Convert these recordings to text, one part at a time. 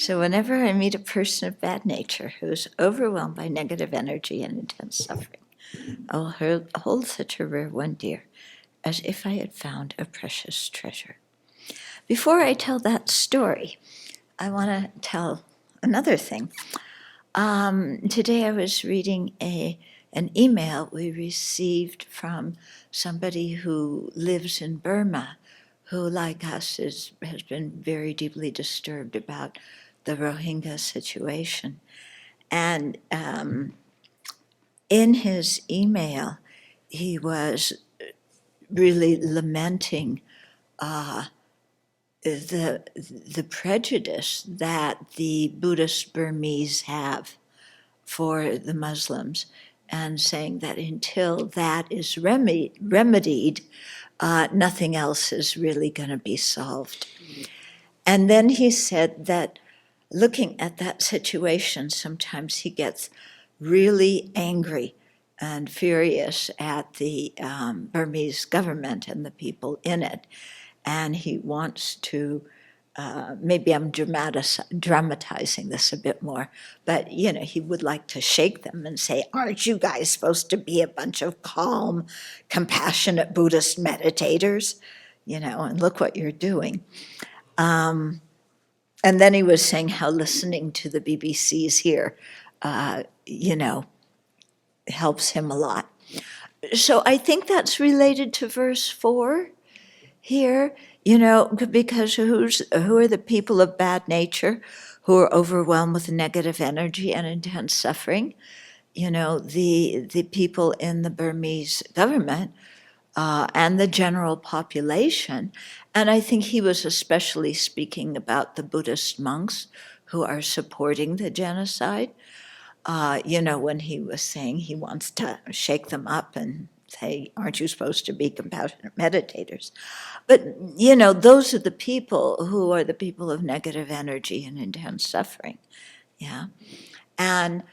So whenever I meet a person of bad nature who is overwhelmed by negative energy and intense suffering, I will hold such a rare one dear as if I had found a precious treasure. Before I tell that story, I want to tell another thing. Today I was reading an email we received from somebody who lives in Burma, who, like us, has been very deeply disturbed about the Rohingya situation. And in his email, he was really lamenting the prejudice that the Buddhist Burmese have for the Muslims, and saying that until that is remedied, nothing else is really going to be solved. And then he said that looking at that situation, sometimes he gets really angry and furious at the Burmese government and the people in it. And he wants to, maybe I'm dramatizing this a bit more, but he would like to shake them and say, aren't you guys supposed to be a bunch of calm, compassionate Buddhist meditators? And look what you're doing. And then he was saying how listening to the BBC's here, helps him a lot. So I think that's related to verse 4 here, because who are the people of bad nature who are overwhelmed with negative energy and intense suffering? The people in the Burmese government and the general population. And I think he was especially speaking about the Buddhist monks who are supporting the genocide. When he was saying he wants to shake them up and say, aren't you supposed to be compassionate meditators? But, those are the people who are the people of negative energy and intense suffering. Yeah. And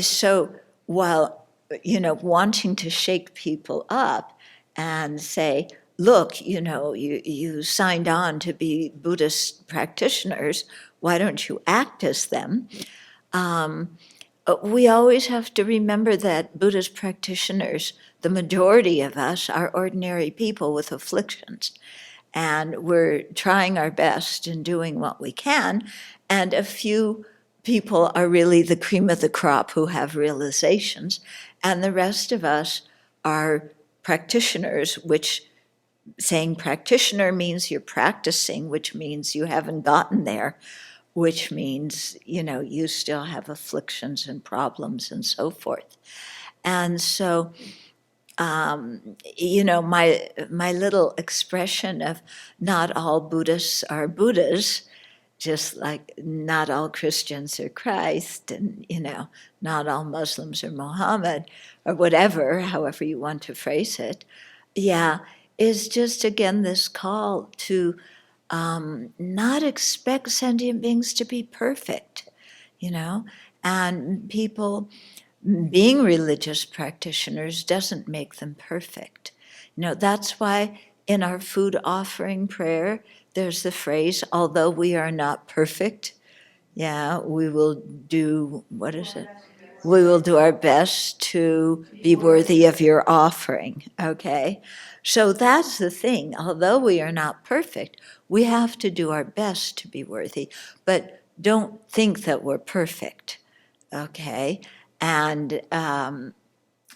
so while, wanting to shake people up and say, look, you signed on to be Buddhist practitioners, why don't you act as them? We always have to remember that Buddhist practitioners, the majority of us, are ordinary people with afflictions. And we're trying our best and doing what we can. And a few people are really the cream of the crop who have realizations. And the rest of us are practitioners, which saying practitioner means you're practicing, which means you haven't gotten there, which means, you still have afflictions and problems and so forth. And so, my little expression of not all Buddhists are Buddhas, just like not all Christians are Christ, and, not all Muslims are Muhammad, or whatever, however you want to phrase it, is just, again, this call to not expect sentient beings to be perfect, and people being religious practitioners doesn't make them perfect. That's why in our food offering prayer, there's the phrase, although we are not perfect, we will do, what is it? We will do our best to be worthy of your offering, okay? So that's the thing. Although we are not perfect, we have to do our best to be worthy, but don't think that we're perfect, okay? And, and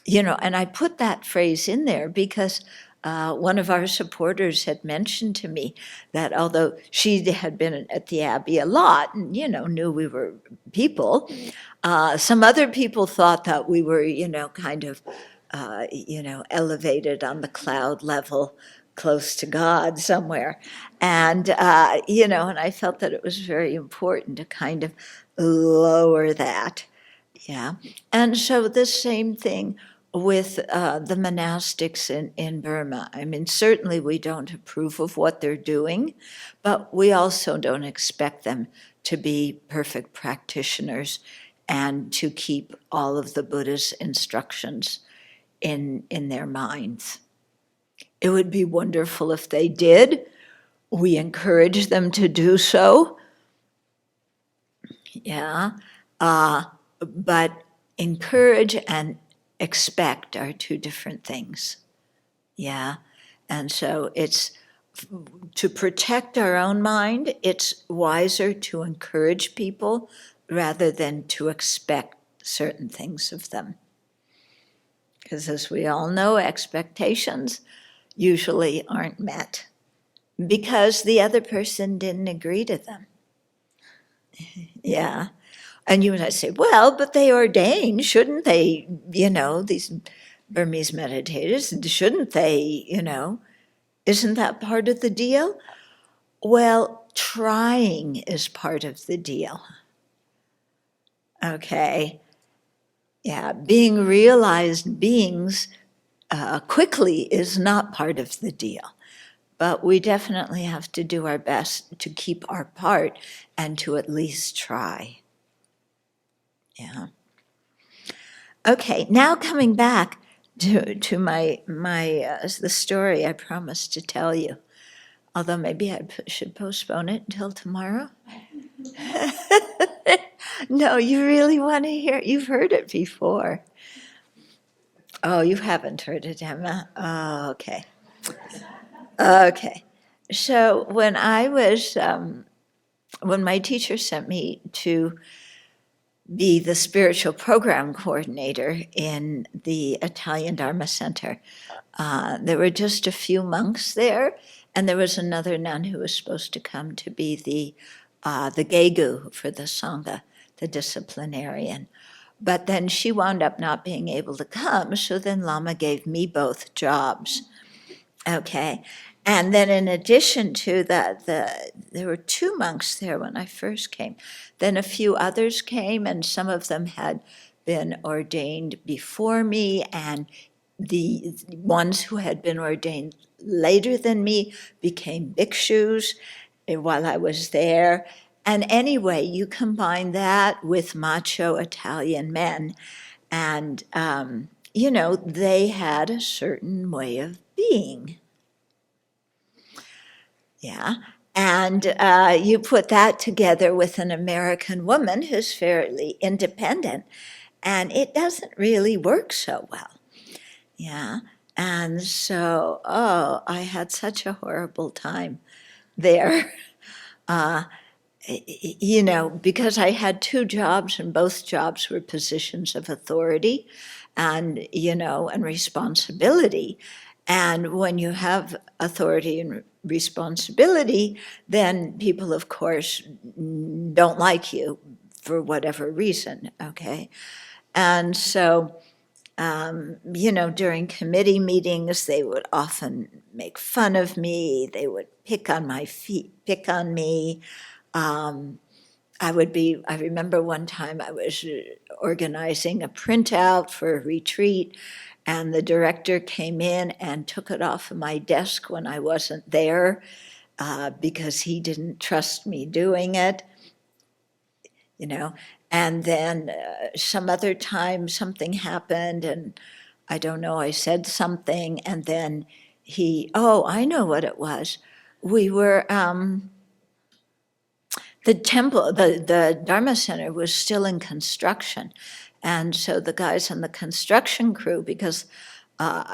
I put that phrase in there because one of our supporters had mentioned to me that although she had been at the Abbey a lot and, knew we were people, some other people thought that we were, kind of, elevated on the cloud level, close to God somewhere. And, and I felt that it was very important to kind of lower that. Yeah. And so the same thing with the monastics in Burma. I mean, certainly we don't approve of what they're doing, but we also don't expect them to be perfect practitioners and to keep all of the Buddha's instructions in their minds. It would be wonderful if they did. We encourage them to do so. Yeah. But encourage and expect are two different things. Yeah. And so it's to protect our own mind, it's wiser to encourage people rather than to expect certain things of them. Because as we all know, expectations usually aren't met because the other person didn't agree to them. Yeah. And you might say, well, but they ordained, shouldn't they, these Burmese meditators, shouldn't they, isn't that part of the deal? Well, trying is part of the deal. Okay. Yeah, being realized beings quickly is not part of the deal. But we definitely have to do our best to keep our part and to at least try. Yeah. Okay, now coming back to my the story I promised to tell you. Although maybe I should postpone it until tomorrow. No, you really want to hear it? You've heard it before. Oh, you haven't heard it, Emma? Oh, okay. Okay. So when when my teacher sent me to be the spiritual program coordinator in the Italian Dharma Center, there were just a few monks there, and there was another nun who was supposed to come to be the gegu for the Sangha, the disciplinarian. But then she wound up not being able to come, so then Lama gave me both jobs. Okay. And then in addition to that, there were two monks there when I first came. Then a few others came, and some of them had been ordained before me, and the ones who had been ordained later than me became bhikshus while I was there. And anyway, you combine that with macho Italian men, and, they had a certain way of being. Yeah. And you put that together with an American woman who's fairly independent, and it doesn't really work so well. Yeah. And so, I had such a horrible time there. Because I had two jobs, and both jobs were positions of authority and, and responsibility. And when you have authority and responsibility, then people, of course, don't like you for whatever reason, okay? And so, during committee meetings, they would often make fun of me. They would pick on me. I remember one time I was organizing a printout for a retreat, and the director came in and took it off of my desk when I wasn't there because he didn't trust me doing it, And then some other time something happened, and I don't know, I said something, and then I know what it was. We were, the temple, the Dharma Center was still in construction. And so the guys on the construction crew, because, the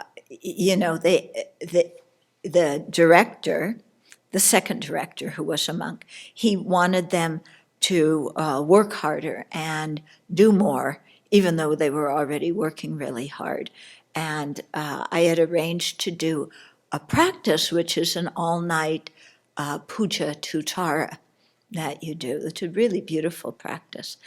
director, the second director, who was a monk, he wanted them to work harder and do more, even though they were already working really hard. And I had arranged to do a practice, which is an all-night puja tutara that you do. It's a really beautiful practice.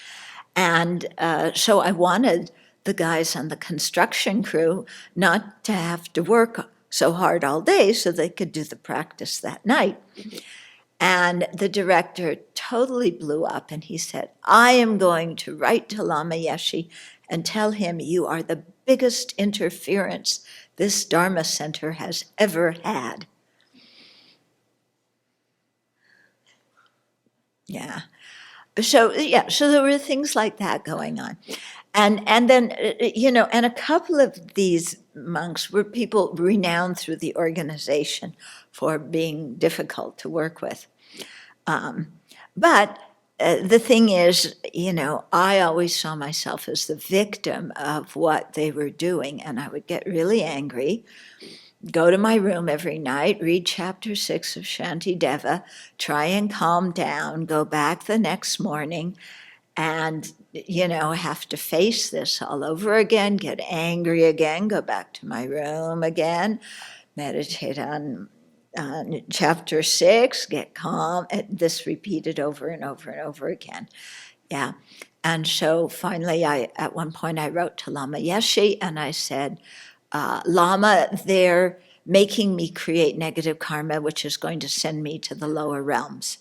And so I wanted the guys on the construction crew not to have to work so hard all day so they could do the practice that night. And the director totally blew up, and he said, I am going to write to Lama Yeshe and tell him you are the biggest interference this Dharma Center has ever had. Yeah. So there were things like that going on. And then, and a couple of these monks were people renowned through the organization for being difficult to work with. But the thing is, I always saw myself as the victim of what they were doing, and I would get really angry, go to my room every night, read chapter 6 of Shantideva, try and calm down, go back the next morning, and, have to face this all over again, get angry again, go back to my room again, meditate on chapter 6, get calm, and this repeated over and over and over again. Yeah. And so finally, at one point, I wrote to Lama Yeshe and I said, Lama, they're making me create negative karma, which is going to send me to the lower realms.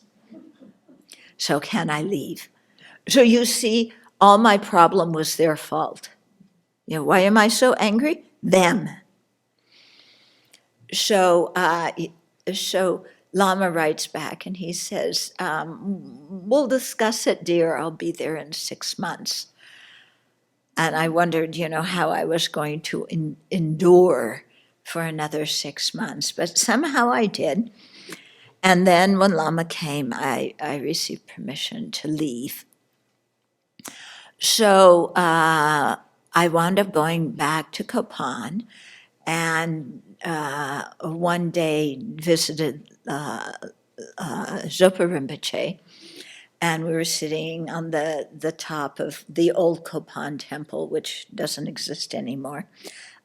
So can I leave? So you see, all my problem was their fault. Why am I so angry? Them. So Lama writes back and he says, we'll discuss it, dear. I'll be there in 6 months. And I wondered, how I was going to endure for another 6 months. But somehow I did. And then when Lama came, I received permission to leave. So I wound up going back to Kopan and one day visited Zopa Rinpoche, and we were sitting on the top of the old Kopan temple, which doesn't exist anymore,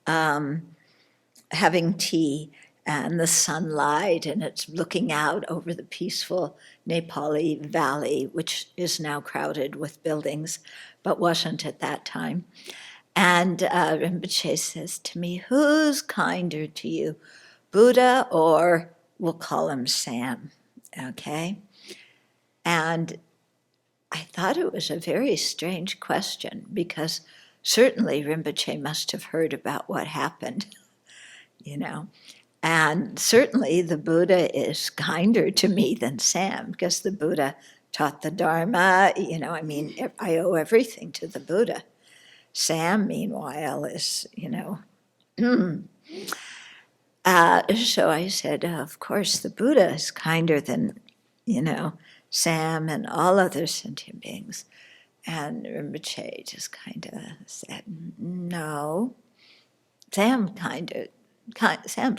having tea and the sunlight, and it's looking out over the peaceful Nepali valley, which is now crowded with buildings, but wasn't at that time. And Rinpoche says to me, who's kinder to you, Buddha or we'll call him Sam, okay? And I thought it was a very strange question because certainly Rinpoche must have heard about what happened, And certainly the Buddha is kinder to me than Sam because the Buddha taught the Dharma, I owe everything to the Buddha. Sam, meanwhile, is, so I said, of course, the Buddha is kinder than, Sam and all other sentient beings. And Rinpoche just kind of said, no, Sam's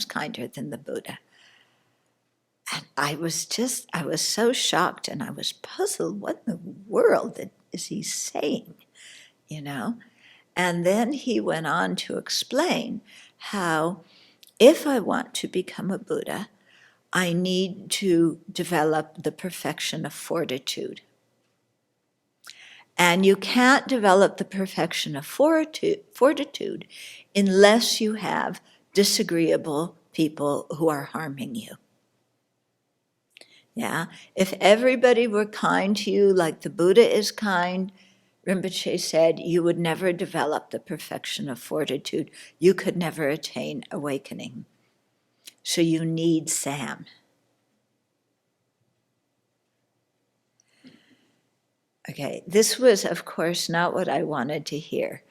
kinder than the Buddha. And I was so shocked and I was puzzled. What in the world is he saying, And then he went on to explain how if I want to become a Buddha, I need to develop the perfection of fortitude. And you can't develop the perfection of fortitude unless you have disagreeable people who are harming you. Yeah, if everybody were kind to you like the Buddha is kind, Rinpoche said, you would never develop the perfection of fortitude. You could never attain awakening. So you need Sam. Okay, this was, of course, not what I wanted to hear.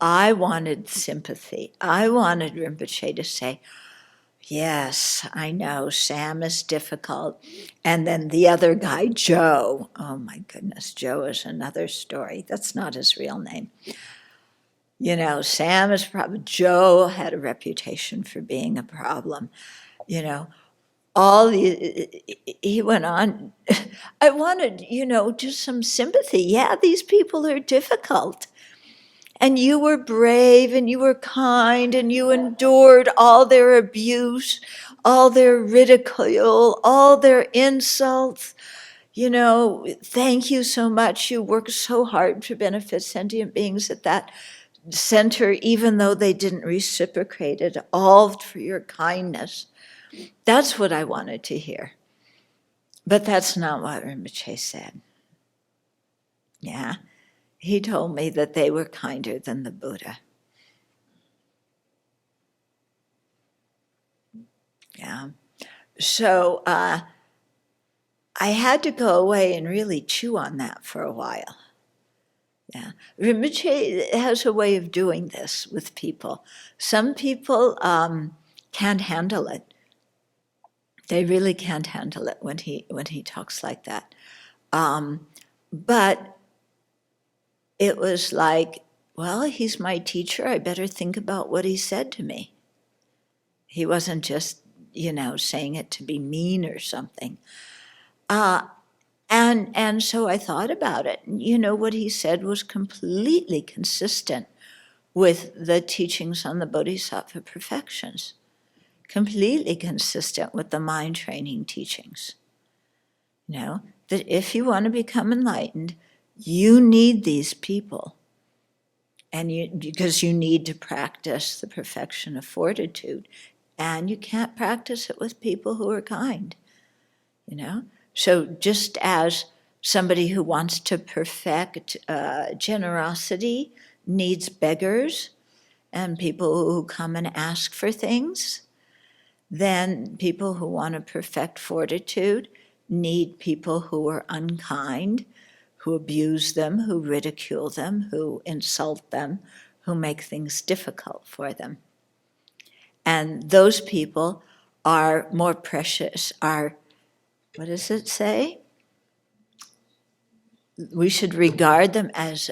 I wanted sympathy. I wanted Rinpoche to say, yes, I know, Sam is difficult. And then the other guy, Joe. Oh my goodness, Joe is another story. That's not his real name. Sam is probably, Joe had a reputation for being a problem. He went on. I wanted, just some sympathy. Yeah, these people are difficult. And you were brave and you were kind and you endured all their abuse, all their ridicule, all their insults. Thank you so much. You worked so hard to benefit sentient beings at that center, even though they didn't reciprocate it, all for your kindness. That's what I wanted to hear. But that's not what Rinpoche said. Yeah. He told me that they were kinder than the Buddha. Yeah. So I had to go away and really chew on that for a while. Yeah. Rinpoche has a way of doing this with people. Some people can't handle it. They really can't handle it when he talks like that. But it was like, well, he's my teacher. I better think about what he said to me. He wasn't just, saying it to be mean or something. And so I thought about it. What he said was completely consistent with the teachings on the Bodhisattva perfections, completely consistent with the mind training teachings. That if you want to become enlightened, you need these people. And because you need to practice the perfection of fortitude. And you can't practice it with people who are kind, So just as somebody who wants to perfect generosity needs beggars and people who come and ask for things, then people who want to perfect fortitude need people who are unkind, who abuse them, who ridicule them, who insult them, who make things difficult for them. And those people are more precious, what does it say? We should regard them as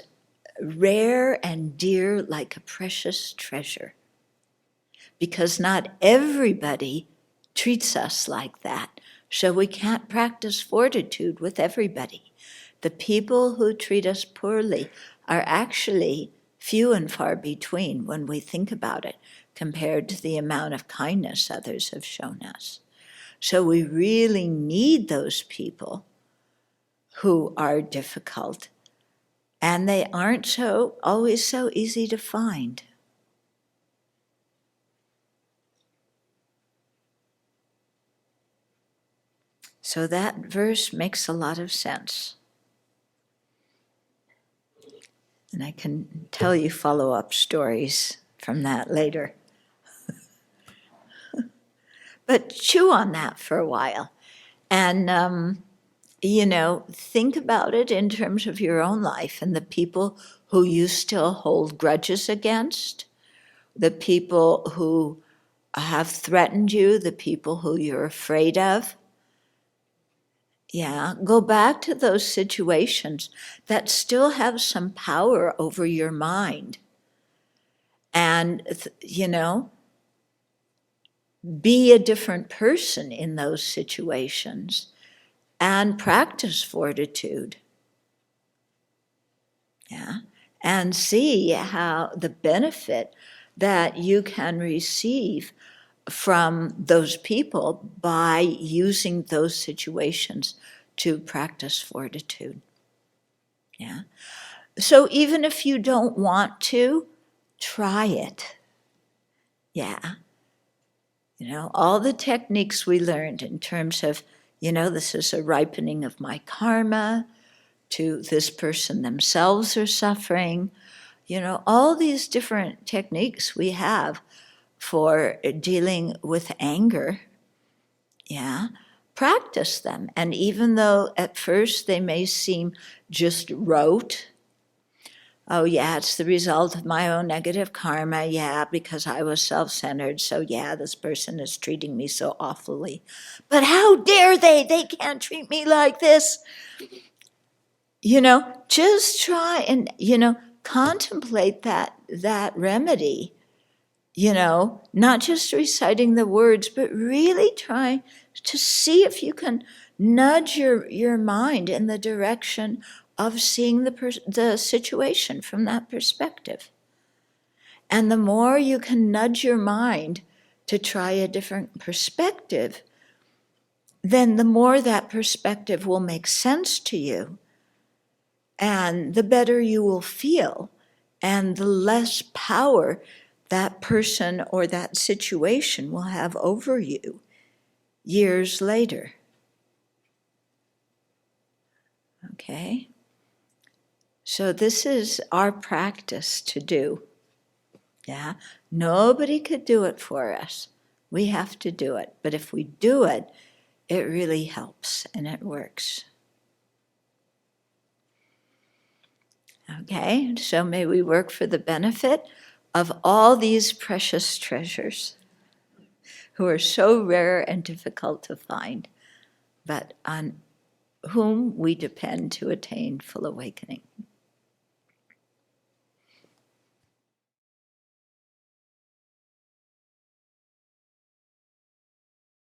rare and dear, like a precious treasure. Because not everybody treats us like that. So we can't practice fortitude with everybody. The people who treat us poorly are actually few and far between when we think about it, compared to the amount of kindness others have shown us. So we really need those people who are difficult, and they aren't always so easy to find. So that verse makes a lot of sense. And I can tell you follow-up stories from that later. But chew on that for a while. And, think about it in terms of your own life and the people who you still hold grudges against, the people who have threatened you, the people who you're afraid of. Yeah, go back to those situations that still have some power over your mind. And, be a different person in those situations and practice fortitude. Yeah, and see how the benefit that you can receive from those people by using those situations to practice fortitude. Yeah. So even if you don't want to, try it. Yeah. All the techniques we learned in terms of, this is a ripening of my karma, to this person themselves are suffering, all these different techniques we have for dealing with anger. Yeah. Practice them. And even though at first they may seem just rote, oh yeah, it's the result of my own negative karma, yeah, because I was self-centered, so yeah, this person is treating me so awfully. But how dare they? They can't treat me like this. Just try and, contemplate that remedy, not just reciting the words, but really trying to see if you can nudge your mind in the direction of seeing the situation from that perspective. And the more you can nudge your mind to try a different perspective, then the more that perspective will make sense to you, and the better you will feel, and the less power that person or that situation will have over you years later. Okay? So this is our practice to do. Yeah? Nobody could do it for us. We have to do it. But if we do it, it really helps and it works. Okay? So may we work for the benefit of all these precious treasures who are so rare and difficult to find, but whom we depend to attain full awakening.